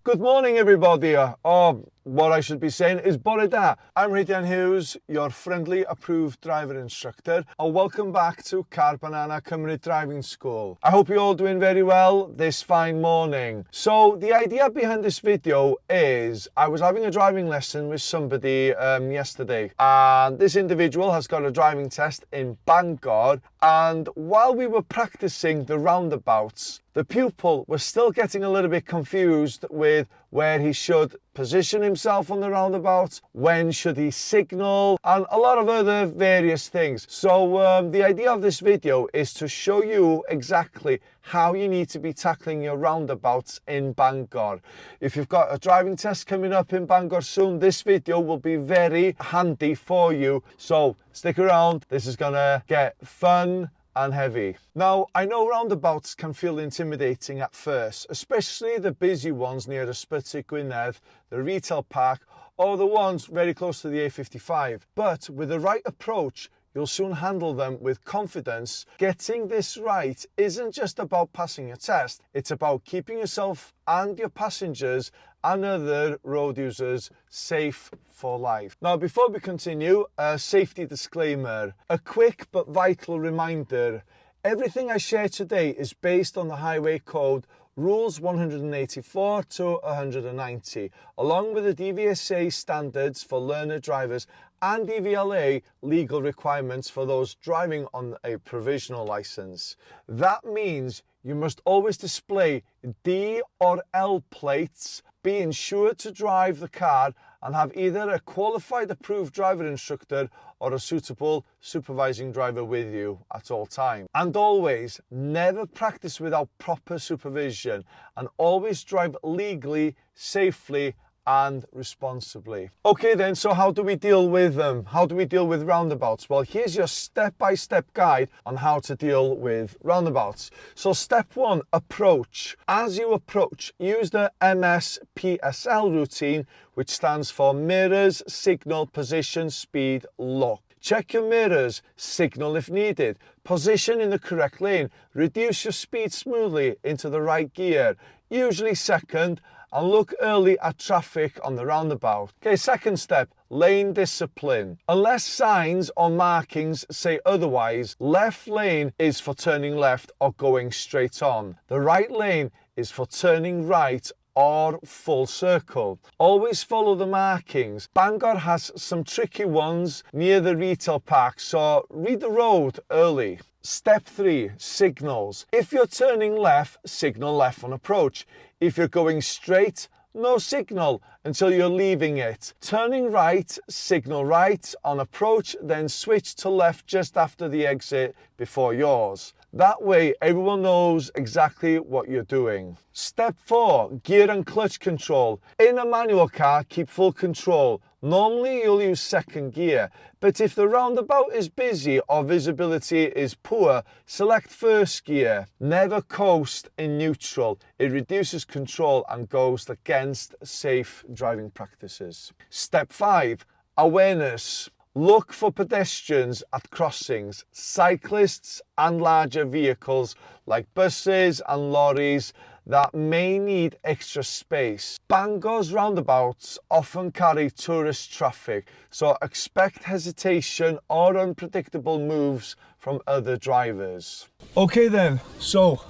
Good morning, everybody. Or what I should be saying is bore da. I'm Rhydian Hughes, your friendly approved driver instructor, and welcome back to Car Banana Cymru Driving School. I hope you're all doing very well this fine morning. So the idea behind this video is I was having a driving lesson with somebody yesterday, and this individual has got a driving test in Bangor, and while we were practicing the roundabouts, the pupil was still getting a little bit confused with where he should position himself on the roundabout, when should he signal, and a lot of other various things. So the idea of this video is to show you exactly how you need to be tackling your roundabouts in Bangor. If you've got a driving test coming up in Bangor soon, this video will be very handy for you. So stick around, this is gonna get fun and heavy. Now, I know roundabouts can feel intimidating at first, especially the busy ones near the Ysbyty Gwynedd, the retail park, or the ones very close to the A55. But with the right approach, you'll soon handle them with confidence. Getting this right isn't just about passing your test, it's about keeping yourself and your passengers and other road users safe for life. Now, before we continue, a safety disclaimer. A quick but vital reminder. Everything I share today is based on the Highway Code Rules 184 to 190, along with the DVSA standards for learner drivers and DVLA legal requirements for those driving on a provisional license. That means you must always display D or L plates, be insured to drive the car, and have either a qualified approved driver instructor or a suitable supervising driver with you at all times. And always never practice without proper supervision, and always drive legally, safely and responsibly. Okay then, so how do we deal with them? How do we deal with roundabouts? Well, here's your step-by-step guide on how to deal with roundabouts. So step one, approach. As you approach, use the MSPSL routine, which stands for mirrors, signal, position, speed, look. Check your mirrors, signal if needed, position in the correct lane, reduce your speed smoothly into the right gear, usually second, and look early at traffic on the roundabout. Okay, second step, lane discipline. Unless signs or markings say otherwise, left lane is for turning left or going straight on. The right lane is for turning right or full circle. Always follow the markings. Bangor has some tricky ones near the retail park, so read the road early. Step 3, signals. If you're turning left, signal left on approach. If you're going straight, no signal until you're leaving it. Turning right, signal right on approach, then switch to left just after the exit before yours. That way, everyone knows exactly what you're doing. Step 4, gear and clutch control. In a manual car, keep full control. Normally, you'll use second gear, but if the roundabout is busy or visibility is poor, select first gear. Never coast in neutral. It reduces control and goes against safe driving practices. Step 5, awareness. Look for pedestrians at crossings, cyclists and larger vehicles like buses and lorries that may need extra space. Bangor's roundabouts often carry tourist traffic, so expect hesitation or unpredictable moves from other drivers. Okay then, so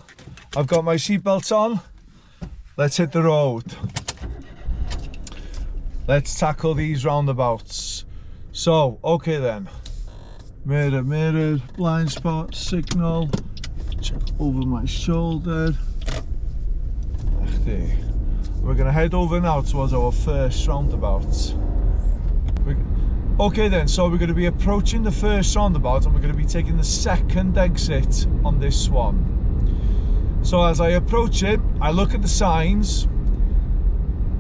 I've got my seatbelt on. Let's hit the road. Let's tackle these roundabouts. So, okay then. Mirror, blind spot, signal. Check over my shoulder. We're going to head over now towards our first roundabout. Okay then, so we're going to be approaching the first roundabout and we're going to be taking the second exit on this one. So as I approach it, I look at the signs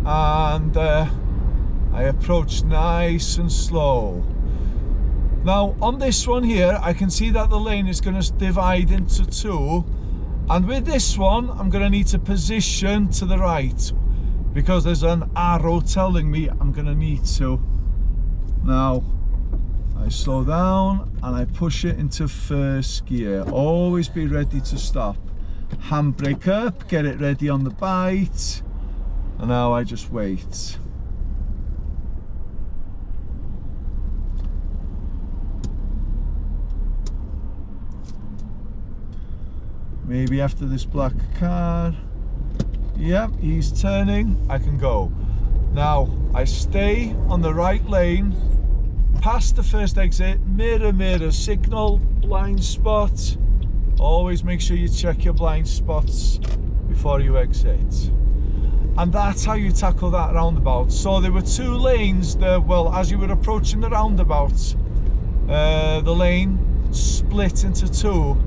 and I approach nice and slow. Now on this one here, I can see that the lane is going to divide into two. And with this one, I'm going to need to position to the right because there's an arrow telling me I'm going to need to. Now, I slow down and I push it into first gear. Always be ready to stop. Handbrake up, get it ready on the bite. And now I just wait. Maybe after this black car. Yep, he's turning, I can go. Now, I stay on the right lane, past the first exit, mirror, signal, blind spot. Always make sure you check your blind spots before you exit. And that's how you tackle that roundabout. So there were two lanes there. Well, as you were approaching the roundabout, the lane split into two.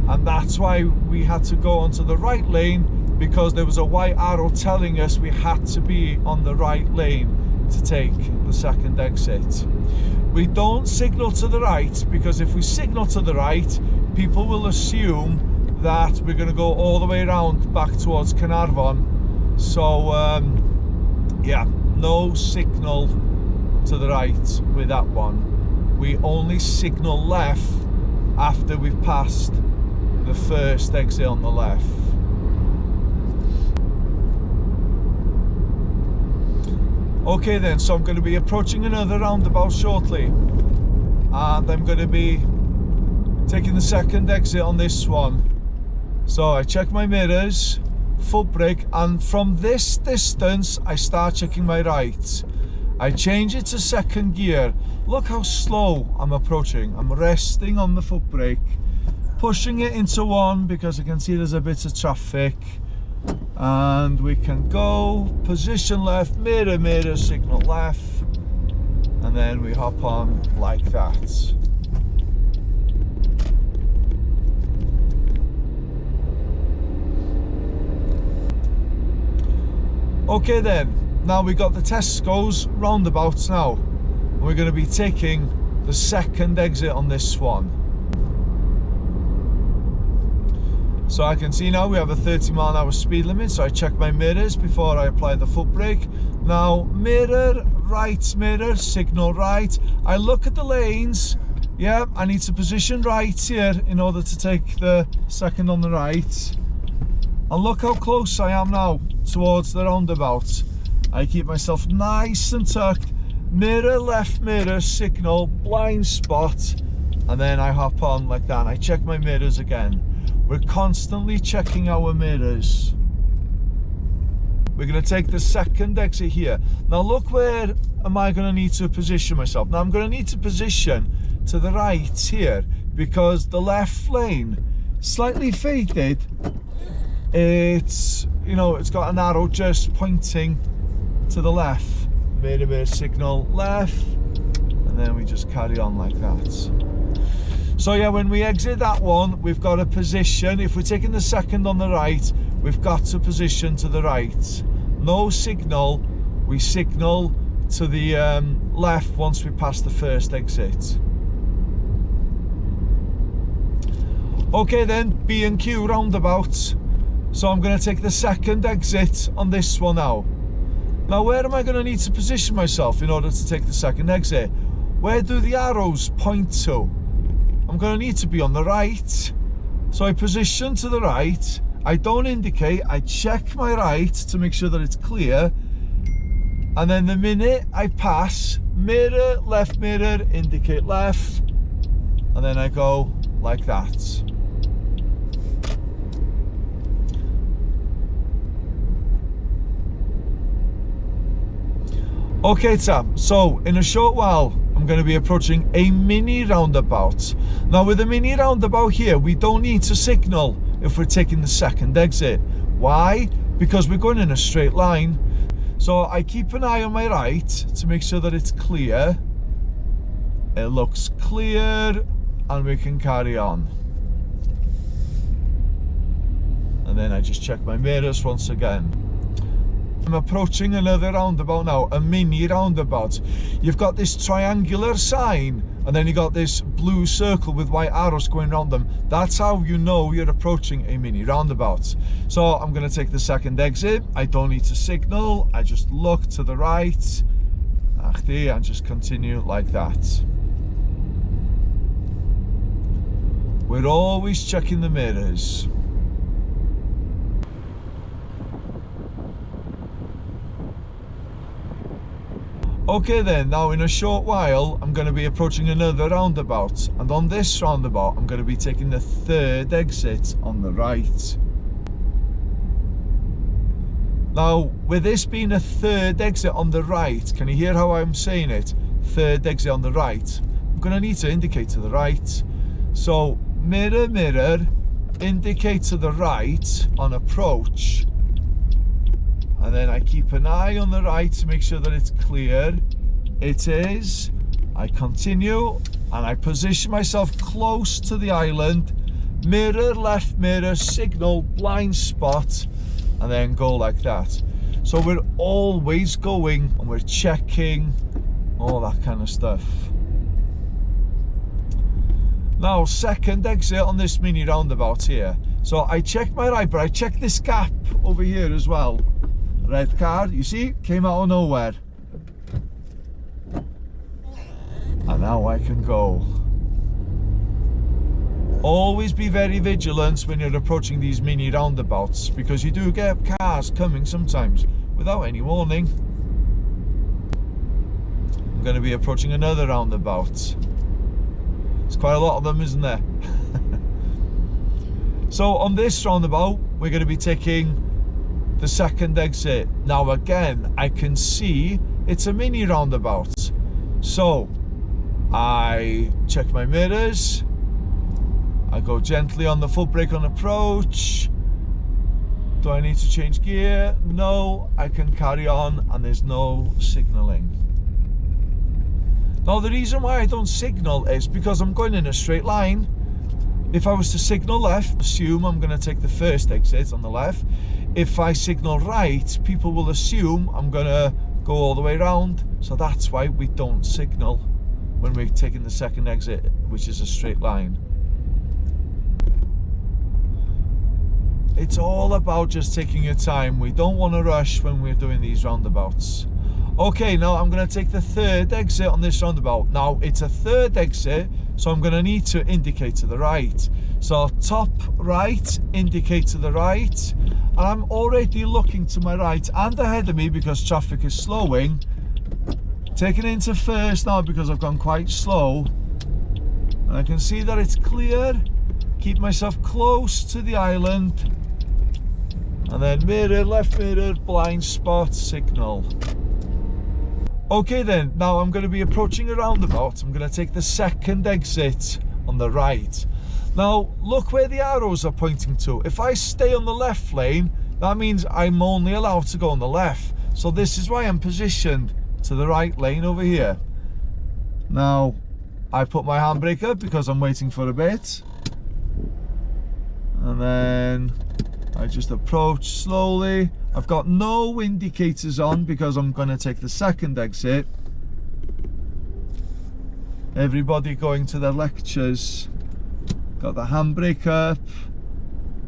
And that's why we had to go onto the right lane, because there was a white arrow telling us we had to be on the right lane to take the second exit. We don't signal to the right, because if we signal to the right, people will assume that we're going to go all the way around back towards Caernarfon. So yeah, no signal to the right with that one. We only signal left after we've passed the first exit on the left. Okay then, so I'm going to be approaching another roundabout shortly, and I'm going to be taking the second exit on this one. So I check my mirrors, foot brake, and from this distance I start checking my right. I change it to second gear. Look how slow I'm approaching. I'm resting on the foot brake, pushing it into one because I can see there's a bit of traffic, and we can go position left, mirror, signal left, and then we hop on like that. Okay then, now we got the Tesco's roundabouts now. We're going to be taking the second exit on this one. So I can see now we have a 30-mile-an-hour speed limit, so I check my mirrors before I apply the foot brake. Now, mirror, right mirror, signal right. I look at the lanes. Yeah, I need to position right here in order to take the second on the right. And look how close I am now towards the roundabout. I keep myself nice and tucked. Mirror, left mirror, signal, blind spot, and then I hop on like that, and I check my mirrors again. We're constantly checking our mirrors. We're going to take the second exit here. Now look, where am I going to need to position myself? Now I'm going to need to position to the right here, because the left lane, slightly faded, it's, you know, it's got an arrow just pointing to the left. Mirror, signal left, and then we just carry on like that. So yeah, when we exit that one, we've got to position. If we're taking the second on the right, we've got to position to the right. No signal, we signal to the left once we pass the first exit. Okay then, B&Q roundabout. So I'm going to take the second exit on this one now. Now where am I going to need to position myself in order to take the second exit? Where do the arrows point to? I'm going to need to be on the right. So I position to the right. I don't indicate, I check my right to make sure that it's clear. And then the minute I pass, mirror, left mirror, indicate left. And then I go like that. Okay Tam, so in a short while I'm going to be approaching a mini roundabout. Now with a mini roundabout here, we don't need to signal if we're taking the second exit. Why? Because we're going in a straight line. So I keep an eye on my right to make sure that it's clear. It looks clear and we can carry on. And then I just check my mirrors once again. I'm approaching another roundabout now, a mini roundabout. You've got this triangular sign, and then you got this blue circle with white arrows going around them. That's how you know you're approaching a mini roundabout. So I'm going to take the second exit. I don't need to signal. I just look to the right, and just continue like that. We're always checking the mirrors. Okay then, now in a short while I'm going to be approaching another roundabout, and on this roundabout I'm going to be taking the third exit on the right. Now with this being a third exit on the right, can you hear how I'm saying it? Third exit on the right. I'm going to need to indicate to the right. So mirror, mirror, indicate to the right on approach. And then I keep an eye on the right to make sure that it's clear. It is. I continue and I position myself close to the island. Mirror, left mirror, signal, blind spot, and then go like that. So we're always going and we're checking all that kind of stuff. Now, second exit on this mini roundabout here. So I check my right, but I check this gap over here as well. Red car, you see, came out of nowhere. And now I can go. Always be very vigilant when you're approaching these mini roundabouts, because you do get cars coming sometimes without any warning. I'm going to be approaching another roundabout. There's quite a lot of them, isn't there? So on this roundabout, we're going to be taking the second exit. Now again, I can see it's a mini roundabout. So I check my mirrors. I go gently on the foot brake on approach. Do I need to change gear? No, I can carry on and there's no signalling. Now the reason why I don't signal is because I'm going in a straight line. If I was to signal left, assume I'm going to take the first exit on the left. If I signal right, people will assume I'm going to go all the way around. So that's why we don't signal when we're taking the second exit, which is a straight line. It's all about just taking your time. We don't want to rush when we're doing these roundabouts. Okay, now I'm going to take the third exit on this roundabout. Now it's a third exit, so I'm going to need to indicate to the right. So top right, indicate to the right. And I'm already looking to my right and ahead of me because traffic is slowing. Taking it into first now because I've gone quite slow. And I can see that it's clear. Keep myself close to the island. And then mirror, left mirror, blind spot, signal. Okay then, now I'm going to be approaching a roundabout. I'm going to take the second exit on the right. Now, look where the arrows are pointing to. If I stay on the left lane, that means I'm only allowed to go on the left. So this is why I'm positioned to the right lane over here. Now, I put my handbrake up because I'm waiting for a bit. And then I just approach slowly. I've got no indicators on because I'm going to take the second exit. Everybody going to their lectures. Got the handbrake up,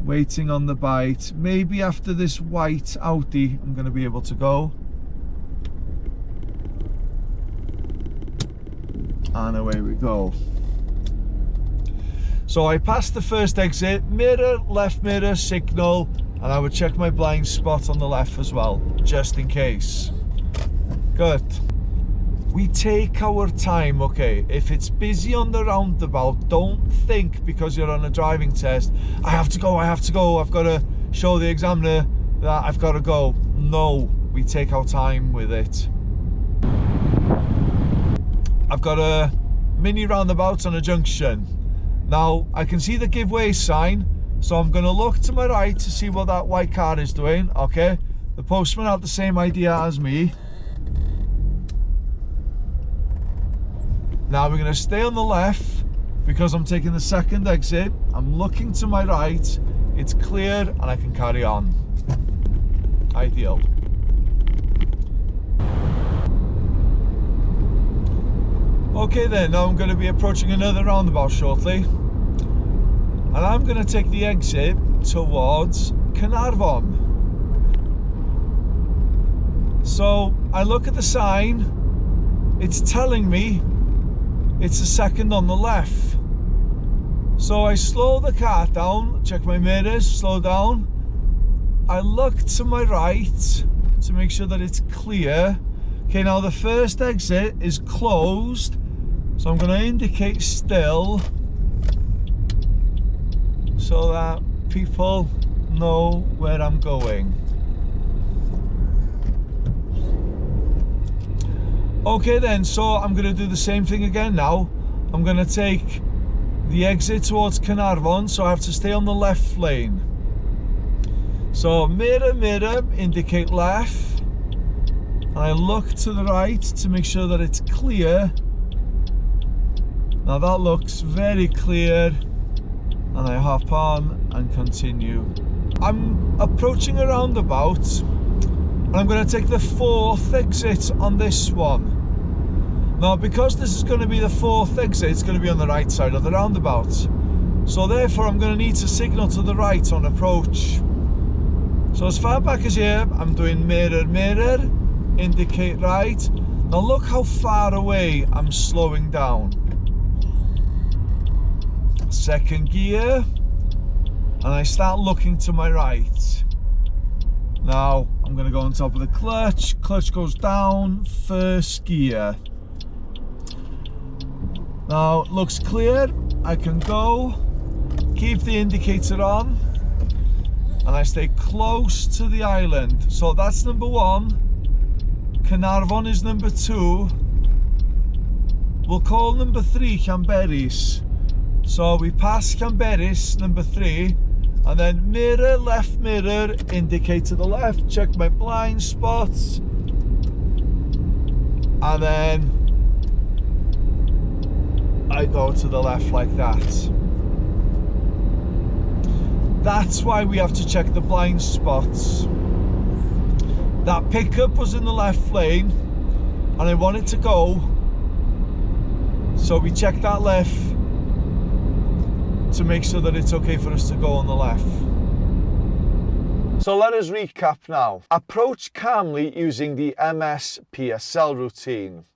waiting on the bite. Maybe after this white Audi I'm going to be able to go. And away we go. So I passed the first exit, mirror, left mirror, signal, and I would check my blind spot on the left as well, just in case. Good. We take our time, okay? If it's busy on the roundabout, don't think because you're on a driving test, I have to go, I've got to show the examiner that I've got to go. No, we take our time with it. I've got a mini roundabout on a junction. Now, I can see the give way sign, so I'm going to look to my right to see what that white car is doing, okay? The postman had the same idea as me. Now we're going to stay on the left because I'm taking the second exit. I'm looking to my right, it's clear and I can carry on. Ideal. Okay then, now I'm going to be approaching another roundabout shortly. And I'm going to take the exit towards Caernarfon. So I look at the sign, it's telling me it's the second on the left. So I slow the car down, check my mirrors, slow down. I look to my right to make sure that it's clear. Okay, now the first exit is closed, so I'm going to indicate still so that people know where I'm going. Okay then, so I'm going to do the same thing again now. I'm going to take the exit towards Caernarfon, so I have to stay on the left lane. So mirror, mirror, indicate left. And I look to the right to make sure that it's clear. Now that looks very clear. And I hop on and continue. I'm approaching a roundabout. And I'm going to take the 4th exit on this one. Now, because this is going to be the 4th exit, it's going to be on the right side of the roundabout. So therefore, I'm going to need to signal to the right on approach. So as far back as here, I'm doing mirror, mirror, indicate right. Now look how far away I'm slowing down. 2nd gear, and I start looking to my right. Now, I'm going to go on top of the clutch. Clutch goes down, 1st gear. Now, it looks clear. I can go. Keep the indicator on. And I stay close to the island. So that's number 1. Caernarfon is number 2. We'll call number 3 Llanberis. So we pass Llanberis, number 3. And then mirror, left mirror, indicate to the left, check my blind spots. And then I go to the left like that. That's why we have to check the blind spots. That pickup was in the left lane and I want it to go. So we check that left to make sure that it's okay for us to go on the left. So let us recap now. Approach calmly using the MS PSL routine.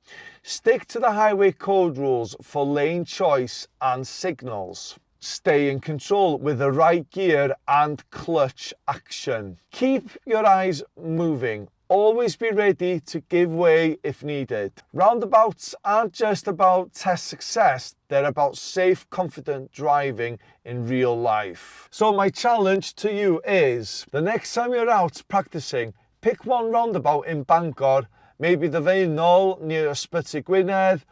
Stick to the highway code rules for lane choice and signals. Stay in control with the right gear and clutch action. Keep your eyes moving. Always be ready to give way if needed. Roundabouts aren't just about test success, they're about safe, confident driving in real life. So my challenge to you is, the next time you're out practicing, pick one roundabout in Bangor, maybe the Veinol near Ysbyty Gwynedd,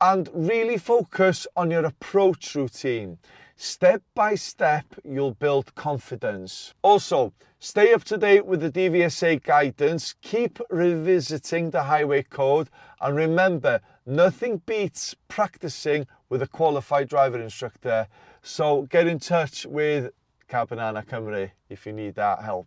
and really focus on your approach routine. Step by step, you'll build confidence. Also, stay up to date with the DVSA guidance, keep revisiting the highway code, and remember, nothing beats practicing with a qualified driver instructor. So get in touch with Carbonana Cymru if you need that help.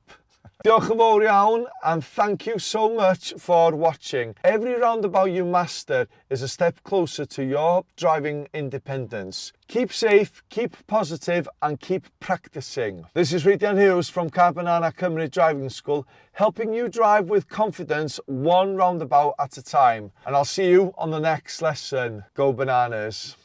Diolch yn fawr iawn, and thank you so much for watching. Every roundabout you master is a step closer to your driving independence. Keep safe, keep positive, and keep practicing. This is Rhydian Hughes from Carbonana Cymru Driving School, helping you drive with confidence one roundabout at a time. And I'll see you on the next lesson. Go bananas.